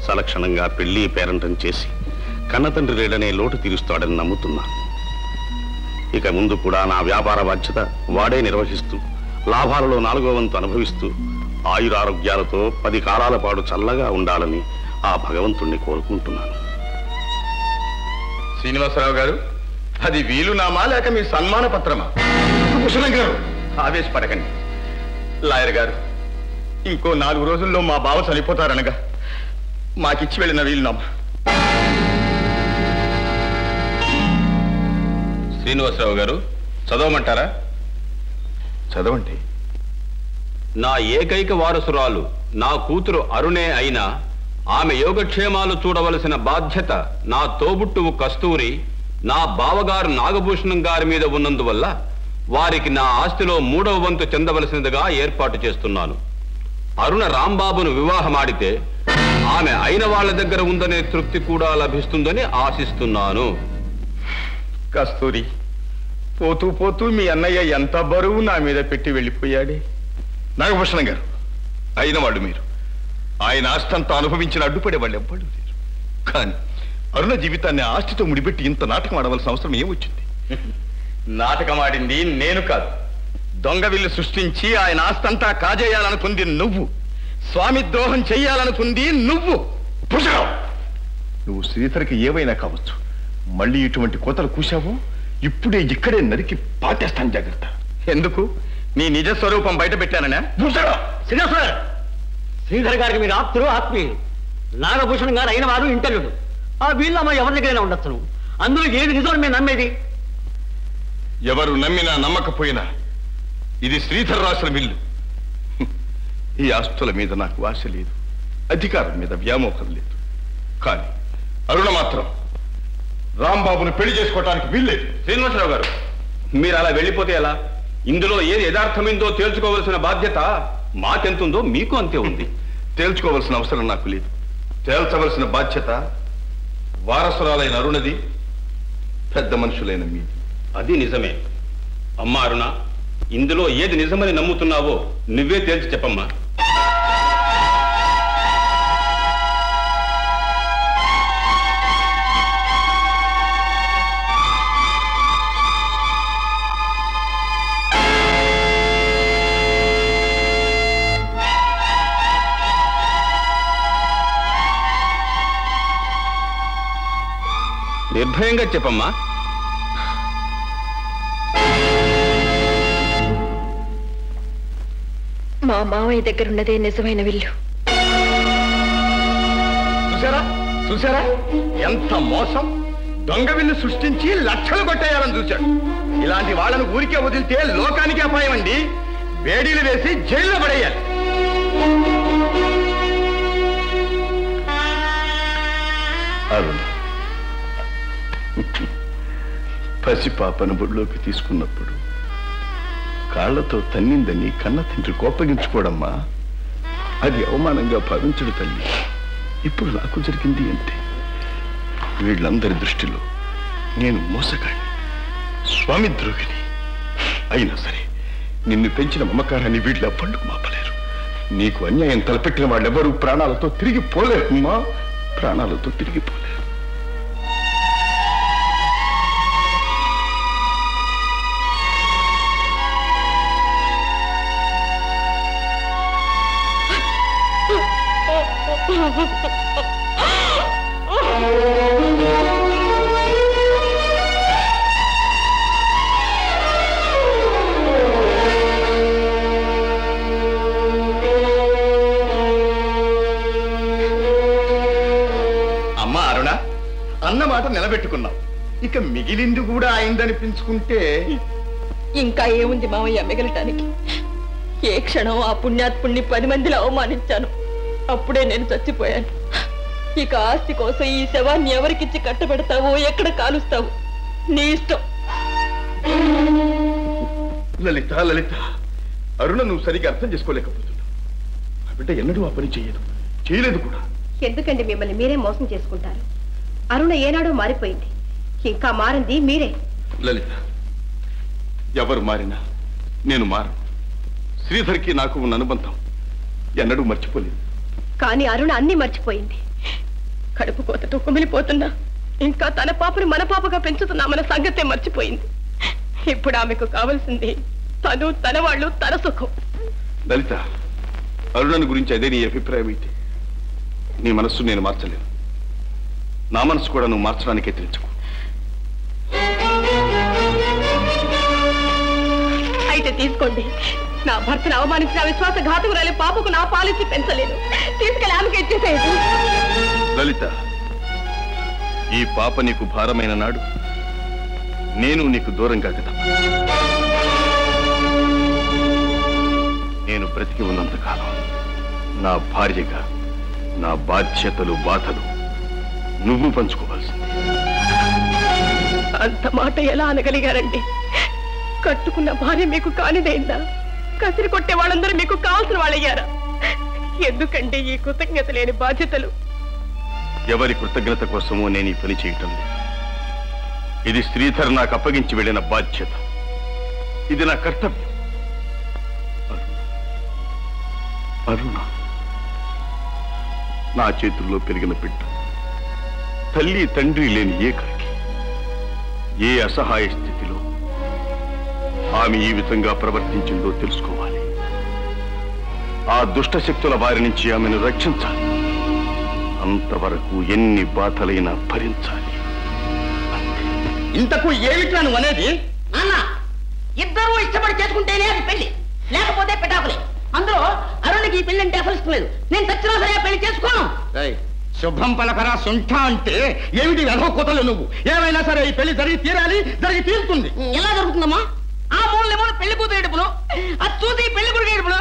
సలక్షణంగా పెళ్లి పేరంటం చేసి కన్నతండ్రి లేడనే లోటు తీరుస్తాడని నమ్ముతున్నాను. ఇక ముందు కూడా నా వ్యాపార బాధ్యత వాడే నిర్వహిస్తూ లాభాలలో 4వ వంతు అనుభవిస్తూ ఆయురారోగ్యాలతో 10 కాలాల పాటు చల్లగా ఉండాలని ఆ భగవంతుణ్ణి కోరుకుంటున్నాను. శ్రీనివాసరావు గారు, అది వీలునామా లేక మీ సన్మాన పత్రమా? కుశలం గారు, ఆవేశపడకండి. లాయర్ గారు, ఇంకో 4 రోజుల్లో మా బావ చనిపోతారనగా మాకిచ్చి వెళ్ళిన వీలునామా. శ్రీనివాసరావు గారు, చదవమంటారా? చదవండి. నా ఏకైక వారసురాలు నా కూతురు అరుణే అయినా ఆమె యోగక్షేమాలు చూడవలసిన బాధ్యత నా తోబుట్టువు కస్తూరి, నా బావగారు నాగభూషణం గారి మీద ఉన్నందువల్ల వారికి నా ఆస్తిలో 3వ వంతు చెందవలసినదిగా ఏర్పాటు చేస్తున్నాను. అరుణ రాంబాబును వివాహమాడితే ఆమె అయిన వాళ్ళ దగ్గర ఉందనే తృప్తి కూడా లభిస్తుందని ఆశిస్తున్నాను. కస్తూరి, పోతూ పోతూ మీ అన్నయ్య ఎంత బరువు నా మీద పెట్టి వెళ్ళిపోయాడే. నాగభూషణం గారు, అయిన వాళ్ళు మీరు. ఆయన ఆస్తంతా అనుభవించిన అడ్డుపడే వాళ్ళు ఎవ్వళ్ళు లేరు. కానీ అరుణ జీవితాన్ని ఆస్తితో ముడిపెట్టి ఇంత నాటకం ఆడవలసిన అవసరం ఏమొచ్చింది? నాటకం ఆడింది నేను కాదు. దొంగ విల్లు సృష్టించి ఆయన ఆస్తంతా కాజేయాలనుకుంది నువ్వు. స్వామి ద్రోహం చెయ్యాలనుకుంది నువ్వు. నువ్వు శ్రీధర్కి ఏవైనా కావచ్చు, మళ్ళీ ఇటువంటి కోతలు కూశావు ఇప్పుడే ఇక్కడే నరికి పాటేస్తాను. జాగ్రత్త. ఎందుకు? నీ నిజ స్వరూపం బయట పెట్టాననే. శ్రీధర్ గారికి మీరు ఆప్తులు, ఆత్మీయులు. నాగభూషణం గారు అయిన వారు ఇంటర్వ్యూడు. ఆ వీళ్ళమ్మ ఎవరి దగ్గరైనా ఉండొచ్చును. అందులో ఏది నిజం మేము నమ్మేది? ఎవరు నమ్మినా నమ్మకపోయినా ఇది శ్రీధర్ రాసిన విల్లు. ఈ ఆస్తుల మీద నాకు ఆశ లేదు, అధికారం మీద వ్యామోహం లేదు. కానీ అరుణ మాత్రం రాంబాబును పెళ్లి చేసుకోవటానికి వీల్లేదు. శ్రీనివాసరావు గారు, మీరు అలా వెళ్ళిపోతే ఎలా? ఇందులో ఏది యథార్థమైందో తేల్చుకోవలసిన బాధ్యత మాకెంతుందో మీకు అంతే ఉంది. తేల్చుకోవలసిన అవసరం నాకు లేదు. తేల్చవలసిన బాధ్యత వారసురాలైన అరుణది, పెద్ద మనుషులైన మీది. అది నిజమే. అమ్మా అరుణ, ఇందులో ఏది నిజమని నమ్ముతున్నావో నువ్వే తేల్చి చెప్పమ్మా. నిర్భయంగా చెప్పమ్మా. మా మావయ్య దగ్గర ఉన్నదే నిజమైన విల్లు. చూసారా చూసారా ఎంత మోసం! దొంగ విల్లు సృష్టించి లక్షలు కొట్టేయాలని చూశాడు. ఇలాంటి వాళ్ళను ఊరికే వదిలితే లోకానికి అపాయం అండి. వేడీలు వేసి జైల్లో పడేయాలి. అరుణ, పసిపాపను బొడ్లోకి తీసుకున్నప్పుడు కాళ్లతో తన్నిందని కన్న తండ్రి కోపగించుకోవడమ్మా, అది అవమానంగా భావించడు తల్లి. ఇప్పుడు నాకు జరిగింది అంతే. వీళ్ళందరి దృష్టిలో నేను మోసగాడిని, స్వామి ద్రోహిని. అయినా సరే నిన్ను పెంచిన మమకారాన్ని వీళ్ళెవ్వళ్ళు మాపలేరు. నీకు అన్యాయం తలపెట్టిన వాళ్ళెవ్వరూ ప్రాణాలతో తిరిగి పోలేరమ్మా, ప్రాణాలతో తిరిగి పోలేరు. అమ్మా అరుణ, అన్నమాట నిలబెట్టుకున్నావు. ఇక మిగిలింది కూడా అయిందనిపించుకుంటే ఇంకా ఏముంది మావయ్య మిగలటానికి? ఏ క్షణం ఆ పుణ్యాత్ముణ్ణి 10 మందిలో అవమానించాను. అప్పుడే నేను చచ్చిపోయాను. ఇక ఆస్తి కోసం ఈ శవాన్ని ఎవరికిచ్చి కట్టబెడతావో, ఎక్కడ కాలుస్తావో నీ ఇష్టం. లలిత లలిత, అరుణ నువ్వు సరిగా అర్థం చేసుకోలేకపోతున్నావు. ఆ బిడ్డ ఎన్నడూ ఆ పని చేయలేదు కూడా. ఎందుకండి మిమ్మల్ని మీరే మోసం చేసుకుంటారు? అరుణ ఏనాడో మారిపోయింది, ఇంకా మారింది మీరే. లలిత, ఎవరు మారినా నేను మారు. శ్రీధర్కి నాకు ఉన్న అనుబంధం ఎన్నడూ మర్చిపోలేదు. కానీ అరుణ అన్ని మర్చిపోయింది. కడుపు కోతతో కుమిలిపోతున్నా ఇంకా తన పాపని మన పాపగా పెంచుతున్నామన్న సంగతే మర్చిపోయింది. ఇప్పుడు ఆమెకు కావలసింది తను, తన వాళ్ళు, తన సుఖం. లలిత, అరుణను గురించి అదే నీ అభిప్రాయం అయితే నీ మనస్సు నేను మార్చలేను. నా మనసు కూడా నువ్వు మార్చడానికి ఎత్తించకు. అయితే తీసుకోండి. నా భర్తను అవమానించిన విశ్వాసఘాతకురాలి పాపకు నా పాలిచ్చి పెంచలేను. తీసుకెళ్ళి ఆమెకి ఇచ్చేసేది. లలిత, ఈ పాప నీకు భారమైన నాడు నేను నీకు దూరంగా కదా. నేను బ్రతికి ఉన్నంతకాలం నా భార్యగా నా బాధ్యతలు, బాధలు నువ్వు పంచుకోవాల్సింది. అంత మాట ఎలా అనగలిగారండి? కట్టుకున్న భార్య మీకు కానిదైందా? కసిరి కొట్టే వాళ్ళందరూ మీకు కావాల్సిన వాళ్ళయ్యారా? ఎందుకండి ఈ కృతజ్ఞత లేని బాధ్యతలు? ఎవరి కృతజ్ఞత కోసమో నేను ఈ పని చేయటం లేదు. ఇది శ్రీధర్ నాకు అప్పగించి వెళ్ళిన బాధ్యత. ఇది నా కర్తవ్యం. అరుణ నా చేతుల్లో పెరిగిన బిడ్డ, తల్లి తండ్రి లేని ఏకాకి. ఏ అసహాయ స్థితిలో ఆమె ఈ విధంగా ప్రవర్తించిందో తెలుసుకోవాలి. ఆ దుష్ట శక్తుల బారి నుంచి ఆమెను రక్షించాలి. అంతవరకు ఎన్ని బాధలైనా భరించాలి. ఇంతకు ఏమిట్రా నువ్వు అనేది? నాన్న, ఇద్దరూ ఇష్టపడి చేసుకుంటేనే అది పెళ్లి, లేకపోతే పెటాకులే. అందులో అరుణ్కి ఈ పెళ్లి అంటే అసలు ఇష్టం లేదు. నేను చచ్చినా సరే పెళ్లి చేసుకోను. శుభ్రం పలకరా సొంఠ అంటే ఏమిటి వెధవ కూతలు నువ్వు? ఏమైనా సరే ఈ పెళ్లి జరిగి తీరాలి, జరిగి తీరుతుంది. ఎలా జరుగుతుందమ్మా? ఆ మూలనేమో పెళ్లి కూతురు ఏడుపులు, అది చూసి పెళ్లి కొడుకు ఏడుపులు.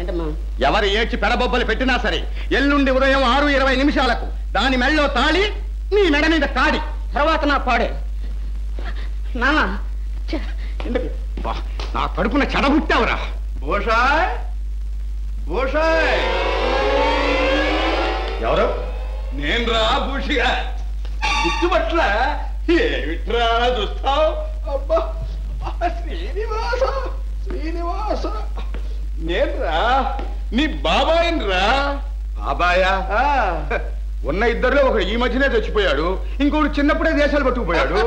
ఏంటమ్మా? ఎవరు ఏడ్చి పెడబొబ్బలు పెట్టినా సరే ఎల్లుండి ఉదయం 6:20 దాని మెళ్ళలో తాళి, నీ మెడ మీద కాడి, తర్వాత నా పాడే. నాన్న, నా కడుపున చెడబుట్టావురా. భూషాయ్, భూషాయ్. ఎవరు? నేను రా భూషిగా. గుర్తుపట్ల ఏమిట్రా చూస్తావు? అబ్బా, శ్రీనివాస, శ్రీనివాస. నేను రా, నీ బాబాయిని రా. బాబాయా? ఉన్న ఇద్దరులో ఒకడు ఈ మధ్యనే చచ్చిపోయాడు, ఇంకోడు చిన్నప్పుడే దేశాలు పట్టుకుపోయాడు.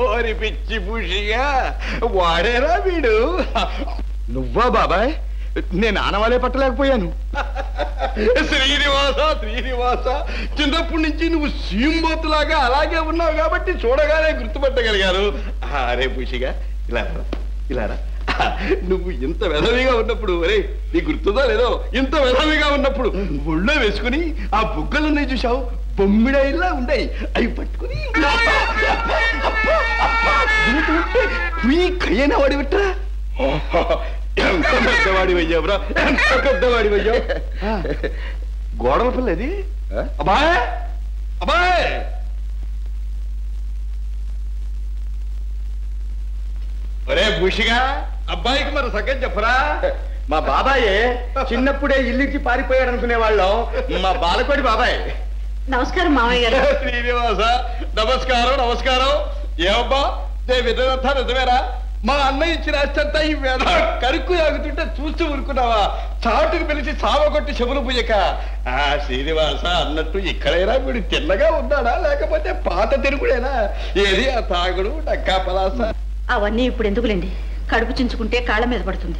ఓరి పిచ్చి భూషిగా, వాడేరా వీడు. నువ్వా బాబాయ్? నేను ఆనవాలే పట్టలేకపోయాను. శ్రీనివాస, శ్రీనివాస, చిన్నప్పటి నుంచి నువ్వు సీంబోతులాగా అలాగే ఉన్నావు కాబట్టి చూడగానే గుర్తుపట్టగలిగాను. అరే భూషిగా, ఇలా ఇలారా. నువ్వు ఇంత వెధవిగా ఉన్నప్పుడు, అరే నీ గుర్తుందో లేదో, ఇంత వెధవిగా ఉన్నప్పుడు ఒళ్ళో వేసుకుని ఆ బుగ్గలున్నాయి చూసావు, బొమ్మిడాయిలా ఉన్నాయి. అవి పట్టుకుని కయ్యనా వాడి పెట్టరా. ఎంత పెద్దవాడి అయ్యావురా, ఎంత పెద్దవాడి అయ్యావు. గోడల పిల్ల అది. అబ్బాయ్, అబ్బాయ్. ఒరే భూషిగా, అబ్బాయికి మరి సగం చెప్పరా. మా బాబాయే చిన్నప్పుడే ఇల్లుకి పారిపోయాడు అనుకునే వాళ్ళం. మా బాలకోడి బాబాయ్. నమస్కారం మామయ్య గారు. శ్రీనివాస, నమస్కారం, నమస్కారం. ఏమబ్బా, విధంతా నిజమేరా? మా అన్నయ్య ఇచ్చిన అచ్చంతా ఈ వేద కరుక్కు ఆగుతుంటే చూస్తూ ఊరుకున్నావా? చాటుకు పిలిచి సావగొట్టి చెవులు పుయ్యక. శ్రీనివాస, అన్నట్టు ఇక్కడైనా వీడు తిన్నగా ఉన్నాడా, లేకపోతే పాత తిరుగుడేనా? ఏది ఆ తాగుడు, డక్కా పలాస? అవన్నీ ఇప్పుడు ఎందుకులేండి, కడుపు చించుకుంటే కాళ్ళ మీద పడుతుంది.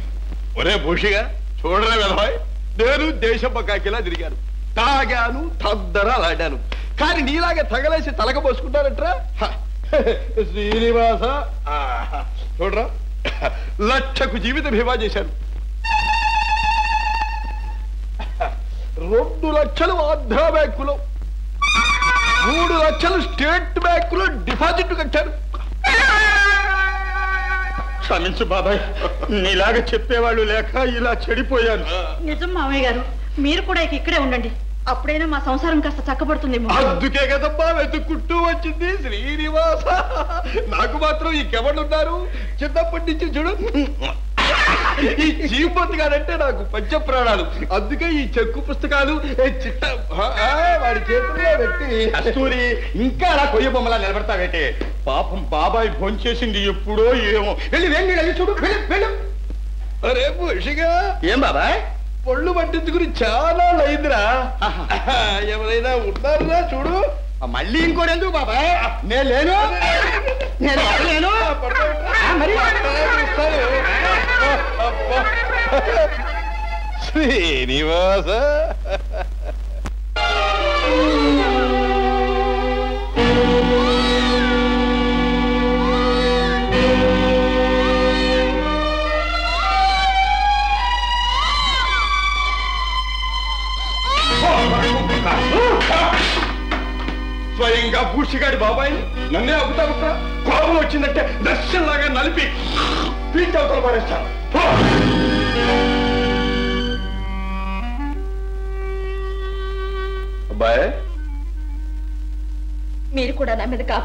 ఒరే భూషిగా, చూడరా వెధవాయ్, నేను దేశపకాకిలా తిరిగాను, తాగాను, తద్దరాలాడాను, కానీ నీలాగా తగలేసి తలక పోసుకుంటారట్రా. శ్రీనివాస, చూడరా, 1,00,000 జీవిత బీమా చేశాను, 2 లక్షలు ఆంధ్రా బ్యాంకులో, 3 లక్షలు స్టేట్ బ్యాంకులో డిపాజిట్ కట్టాను. క్షమించు బాబాయ్, నీలాగా చెప్పేవాళ్ళు లేక ఇలా చెడిపోయాను. నిజం మామయ్య గారు, మీరు కూడా ఇక్కడే ఉండండి, అప్పుడైనా మా సంసారం కాస్త చక్కబడుతుంది. అందుకే కదమ్మా వెతుక్కుంటూ వచ్చింది శ్రీనివాస. నాకు మాత్రం ఇంకెవరున్నారు? చిన్నప్పటి నుంచి చూడు, ఈ చీపతి గారంటే నాకు పంచ ప్రాణాలు. అందుకే ఈ చెక్కు పుస్తకాలు చిట్ట వాడి చేతుల్లో పెట్టి. కస్తూరి, ఇంకా అలా కొయ్య బొమ్మలా నిలబడతావేంటి? పాపం బాబాయ్ భోంచేసింది ఎప్పుడో ఏమో. వెళ్ళి వెళ్ళి వెళ్ళి చూడు, వెళ్ళు వెళ్ళు. అరే భూషిగా, ఏం బాబాయ్ పొళ్ళు పట్టించుకుని చాలా లైందిరా. ఎవరైనా ఉన్నారా చూడు. మళ్ళీ ఇంకోరెందుకు బాబాయ్? నేను లేను, నేను లేను. శ్రీనివాస స్వయంగా పూడ్చిగాడి బాబాయ్ నన్నే అగుతా కోపం వచ్చిందంటే దర్శనంలాగా నలిపి పీచ్ అవతల పడేస్తాను. అబ్బాయ్ మీరు కూడా నా మీద కాపలా